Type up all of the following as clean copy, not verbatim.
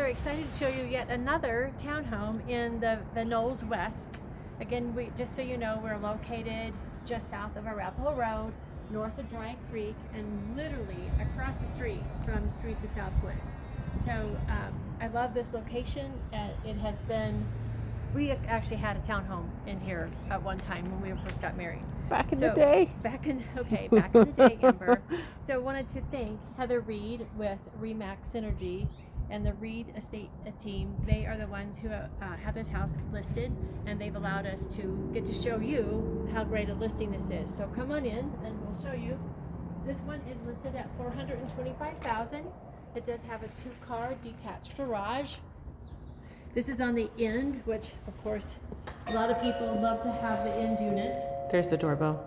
are excited to show you yet another townhome in the Knowles West. Again, just so you know, we're located just south of Arapahoe Road, north of Dry Creek, and literally across the street from Streets of Southglenn. So I love this location. It has been, we actually had a townhome in here at one time when we first got married. Back in the day. Back in the day, Amber. So wanted to thank Heather Reed with Remax Synergy and the Reed Estate team. They are the ones who have this house listed, and they've allowed us to get to show you how great a listing this is. So come on in and we'll show you. This one is listed at $425,000. It does have a 2-car detached garage. This is on the end, which of course a lot of people love to have the end unit. There's the doorbell.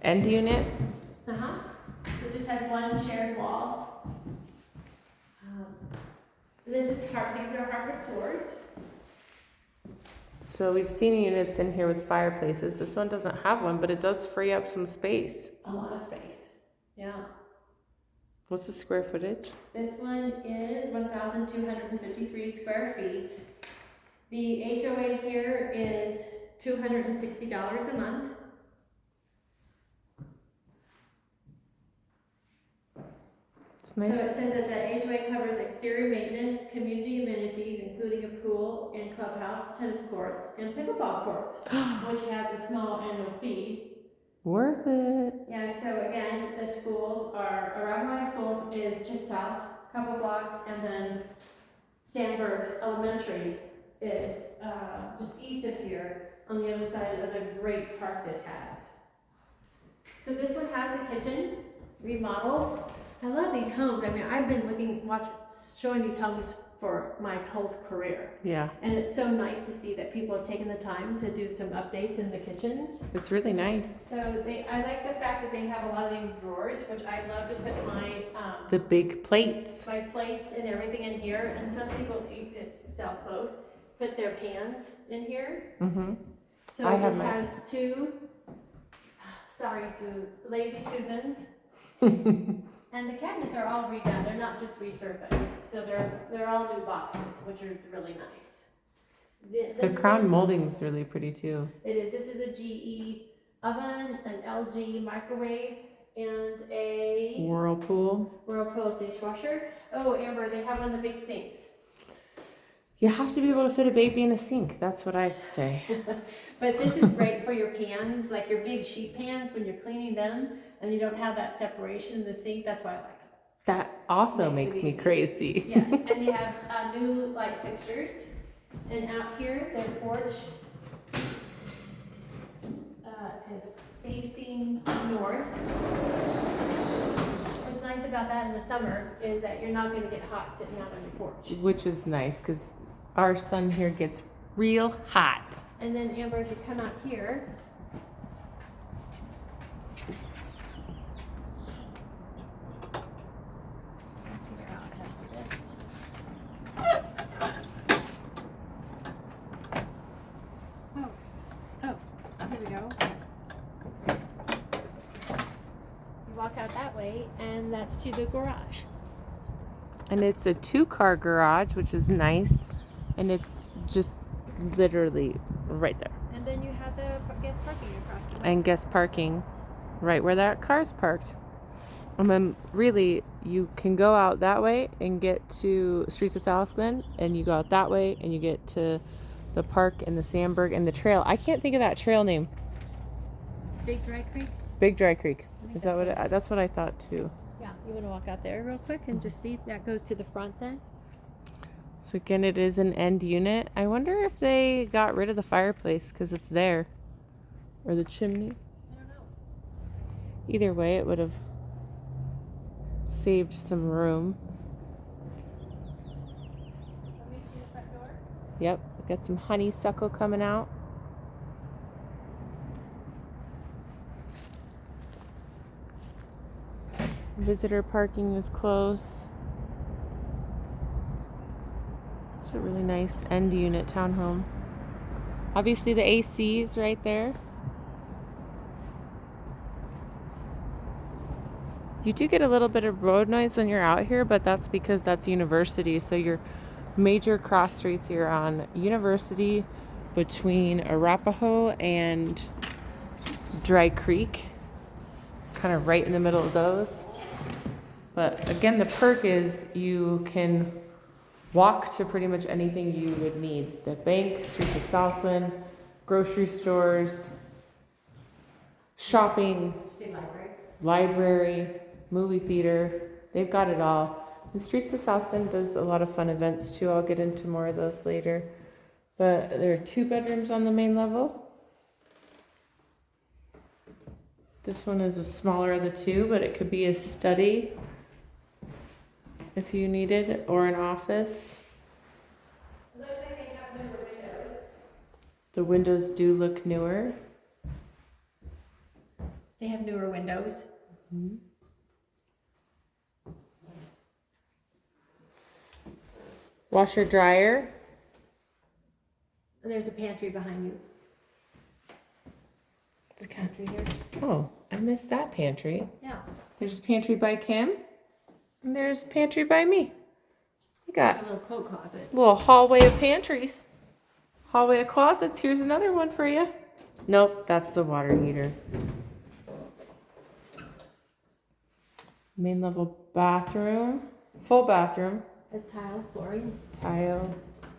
End unit. So this has one shared wall. These are hardwood floors. So we've seen units in here with fireplaces. This one doesn't have one, but it does free up some space. A lot of space. Yeah. What's the square footage? This one is 1,253 square feet. The HOA here is $260 a month. It's nice. So it says that the HOA covers exterior maintenance, community amenities, including a pool and clubhouse, tennis courts, and pickleball courts, which has a small annual fee. Worth it. Yeah, so again, the schools are, Arapahoe High School is just south, a couple blocks, and then Sandberg Elementary is just east of here on the other side of the great park this has. So this one has a kitchen remodel. I love these homes. I mean, I've been showing these homes for my whole career. Yeah. And it's so nice to see that people have taken the time to do some updates in the kitchens. It's really nice. So I like the fact that they have a lot of these drawers, which I love to put my the big plates. My plates and everything in here. And some people, it's self-close, put their pans in here. Mm-hmm. So it has two, Lazy Susans. And the cabinets are all redone. They're not just resurfaced. So they're all new boxes, which is really nice. The crown molding is really pretty too. It is. This is a GE oven, an LG microwave, and a Whirlpool dishwasher. Oh, Amber, they have one of the big sinks. You have to be able to fit a baby in a sink. That's what I say. But this is great for your pans, like your big sheet pans when you're cleaning them, and you don't have that separation in the sink. That's why I like it. That also makes me crazy. Yes, and they have new light fixtures. And out here, their porch is facing north. What's nice about that in the summer is that you're not going to get hot sitting out on your porch. Which is nice because our sun here gets real hot. And then Amber, if you come out here, walk out that way, and that's to the garage. And it's a 2-car garage, which is nice, and it's just literally right there. And then you have the guest parking across the way. And guest parking right where that car's parked. And then really you can go out that way and get to Streets of Southglenn, and you go out that way and you get to the park and the Sandberg and the trail. I can't think of that trail name. Big Dry Creek? Big Dry Creek. Is that what that's what I thought too. Yeah, you want to walk out there real quick and just see if that goes to the front then? So again, it is an end unit. I wonder if they got rid of the fireplace because it's there. Or the chimney. I don't know. Either way, it would have saved some room. Let me see the front door. Yep, we got some honeysuckle coming out. Visitor parking is close. It's a really nice end unit townhome. Obviously the AC is right there. You do get a little bit of road noise when you're out here, but that's because that's University. So your major cross streets, you're on University between Arapahoe and Dry Creek, kind of right in the middle of those. But again, the perk is you can walk to pretty much anything you would need. The bank, Streets of Southglenn, grocery stores, shopping, library, movie theater. They've got it all. And Streets of Southglenn does a lot of fun events too. I'll get into more of those later. But there are 2 bedrooms on the main level. This one is a smaller of the 2, but it could be a study if you needed, or an office. It looks like they have newer windows. The windows do look newer. They have newer windows. Mm-hmm. Washer dryer. And there's a pantry behind you. There's a pantry here. Oh, I missed that pantry. Yeah. There's a pantry by Kim, and there's a pantry by me. We got A little coat closet. a little hallway of pantries. Hallway of closets. Here's another one for you. Nope, that's the water heater. Main level bathroom. Full bathroom. Has tile flooring. Tile.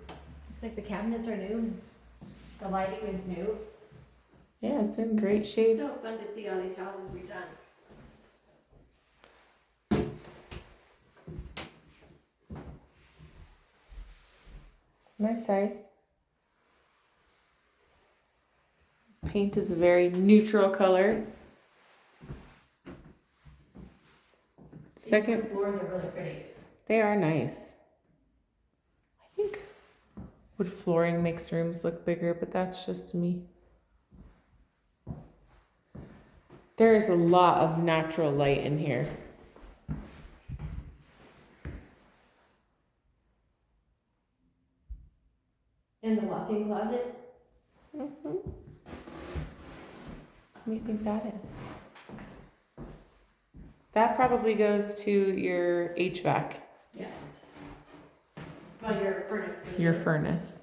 Looks like the cabinets are new. The lighting is new. Yeah, it's in great It's shape. so fun to see all these houses we've done. Nice size. Paint is a very neutral color. Second, The floors are really pretty. they are nice. I think wood flooring makes rooms look bigger, but that's just me. There is a lot of natural light in here. And the walk-in closet. Mm-hmm. What do you think that is? That probably goes to your HVAC, Yes. Well, your furnace. for your sure. furnace.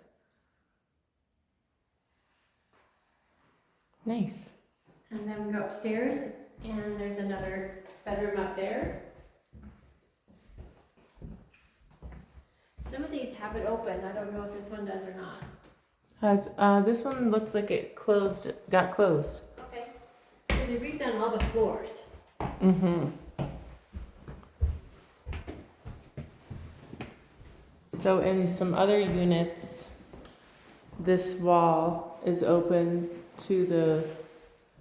Nice. And then we go upstairs, and there's another bedroom up there. Some of these have it open. I don't know if this one does or not. Has this one looks like it got closed. Okay. So they redone all the floors. Mm-hmm. So in some other units, this wall is open to the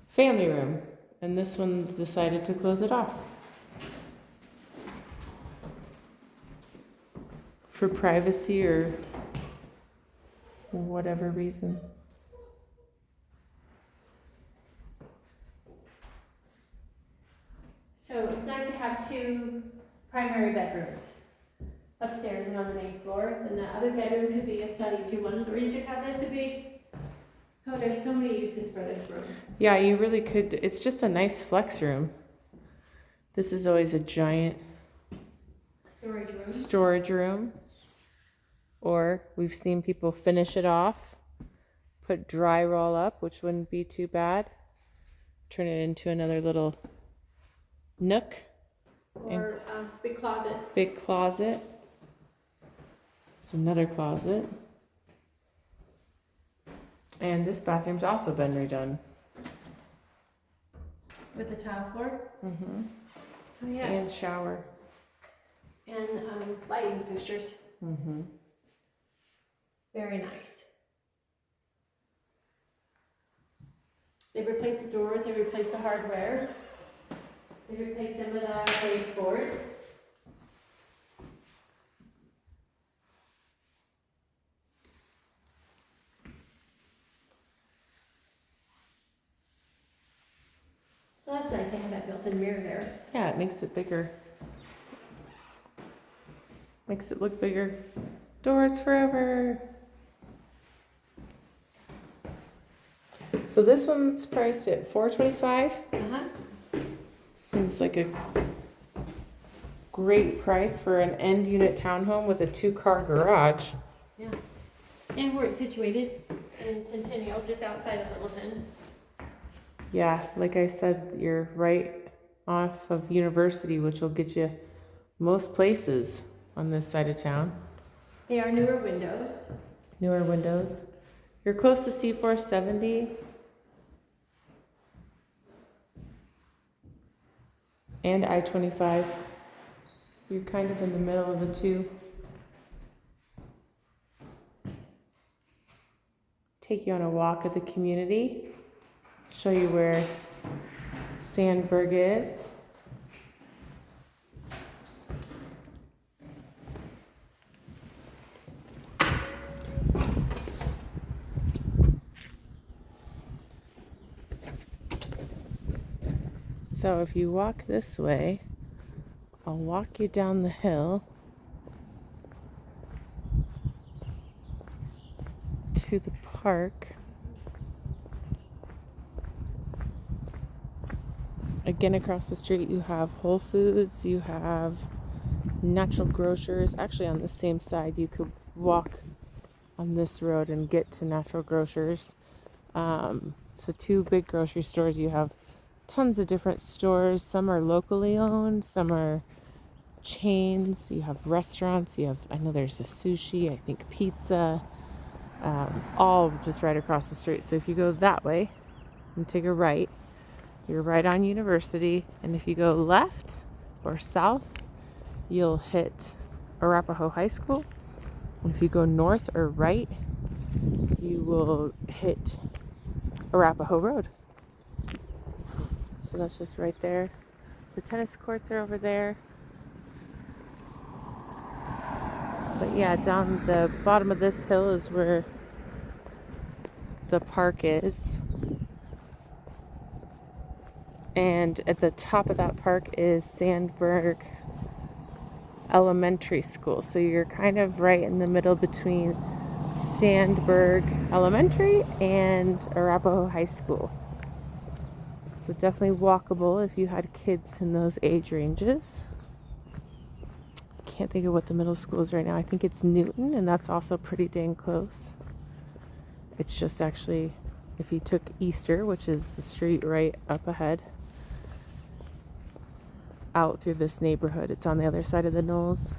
family room, and this one decided to close it off. For privacy or whatever reason. So it's nice to have 2 primary bedrooms. Upstairs and on the main floor. Then the other bedroom could be a study if you wanted, or you could have this a big. Oh, there's so many uses for this room. Yeah, you really could. It's just a nice flex room. This is always a giant Storage room. storage room. Or we've seen people finish it off, put drywall up, which wouldn't be too bad. Turn it into another little nook, Or big closet. big closet. So another closet. And this bathroom's also been redone. With the tile floor. Mm-hmm. Oh, And yes. shower. And lighting fixtures. Mm-hmm. Very nice. They replaced the doors, they replaced the hardware. They replaced some of the baseboard. Well, that's nice, they have that built-in mirror there. Yeah, it makes it bigger. Makes it look bigger. Doors forever. So this one's priced at $425. Uh-huh. Seems like a great price for an end unit townhome with a 2-car garage. Yeah. And where it's situated in Centennial, just outside of Littleton. Yeah, like I said, you're right off of University, which will get you most places on this side of town. They are newer windows. Newer windows. You're close to C470. And I-25. You're kind of in the middle of the two. Take you on a walk of the community. Show you where Sandburg is. So if you walk this way, I'll walk you down the hill to the park. Again, across the street you have Whole Foods, you have Natural Grocers. Actually, on the same side, you could walk on this road and get to Natural Grocers. So 2 big grocery stores. You have tons of different stores. Some are locally owned, some are chains. You have restaurants. I know there's a sushi, I think pizza, all just right across the street. So if you go that way and take a right, you're right on University. And if you go left or south, you'll hit Arapahoe High School. And if you go north or right, you will hit Arapahoe Road. So that's just right there. The tennis courts are over there. But yeah, down the bottom of this hill is where the park is. And at the top of that park is Sandburg Elementary School. So you're kind of right in the middle between Sandburg Elementary and Arapahoe High School. So definitely walkable if you had kids in those age ranges. Can't think of what the middle school is right now. I think it's Newton, and that's also pretty dang close. It's just actually, if you took Easter, which is the street right up ahead, out through this neighborhood, it's on the other side of the knolls.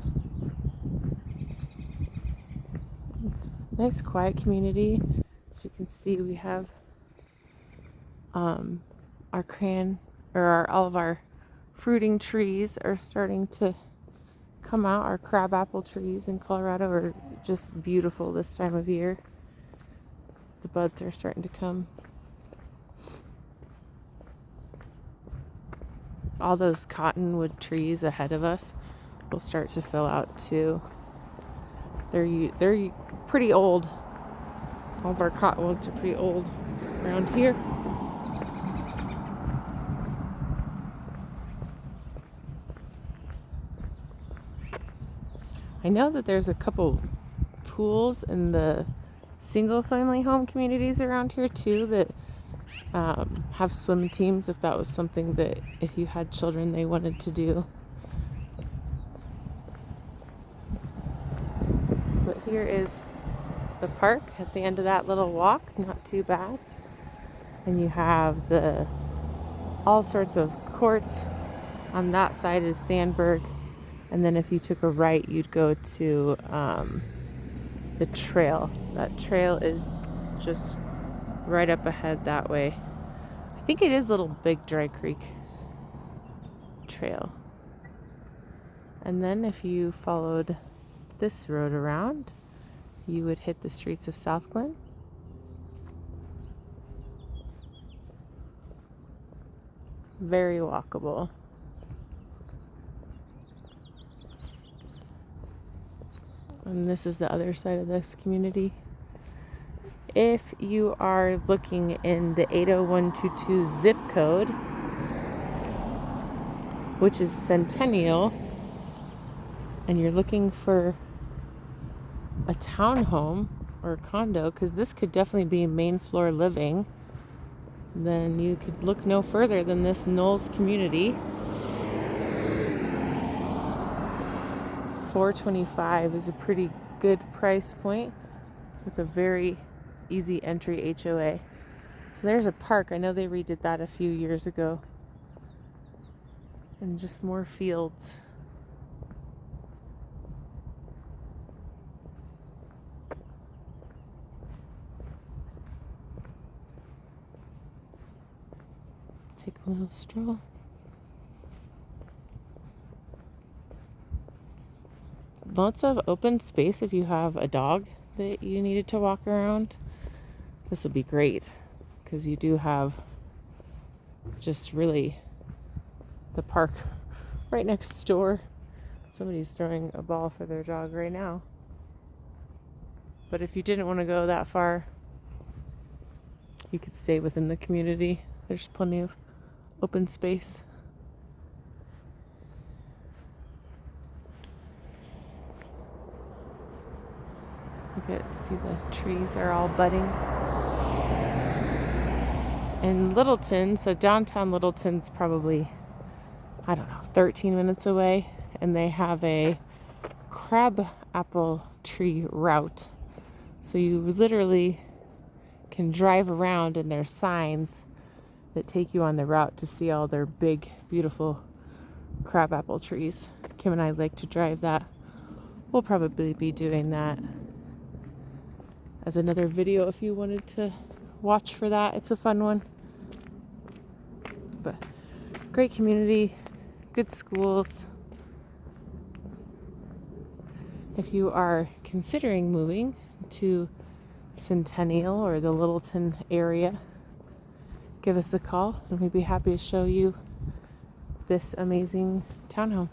It's a nice quiet community. As you can see, we have all of our fruiting trees are starting to come out. Our crabapple trees in Colorado are just beautiful this time of year. The buds are starting to come. All those cottonwood trees ahead of us will start to fill out too. They're pretty old. All of our cottonwoods are pretty old around here. I know that there's a couple pools in the single family home communities around here too that have swim teams, if that was something that if you had children they wanted to do. But here is the park at the end of that little walk, not too bad. And you have all sorts of courts. On that side is Sandburg. And then if you took a right, you'd go to the trail. That trail is just right up ahead that way. I think it is Little Big Dry Creek Trail. And then if you followed this road around, you would hit the Streets of Southglenn. Very walkable. And this is the other side of this community. If you are looking in the 80122 zip code, which is Centennial, and you're looking for a townhome or a condo, because this could definitely be main floor living, then you could look no further than this Knowles community. $425 is a pretty good price point with a very easy entry HOA. So there's a park. I know they redid that a few years ago. And just more fields. Take a little stroll. Lots of open space if you have a dog that you needed to walk around. This would be great because you do have just really the park right next door. Somebody's throwing a ball for their dog right now. But if you didn't want to go that far, you could stay within the community. There's plenty of open space. Look at, see the trees are all budding. In Littleton, so downtown Littleton's probably, I don't know, 13 minutes away, and they have a crab apple tree route. So you literally can drive around, and there's signs that take you on the route to see all their big, beautiful crabapple trees. Kim and I like to drive that. We'll probably be doing that as another video if you wanted to watch for that. It's a fun one. But great community, good schools. If you are considering moving to Centennial or the Littleton area, give us a call and we'd be happy to show you this amazing townhome.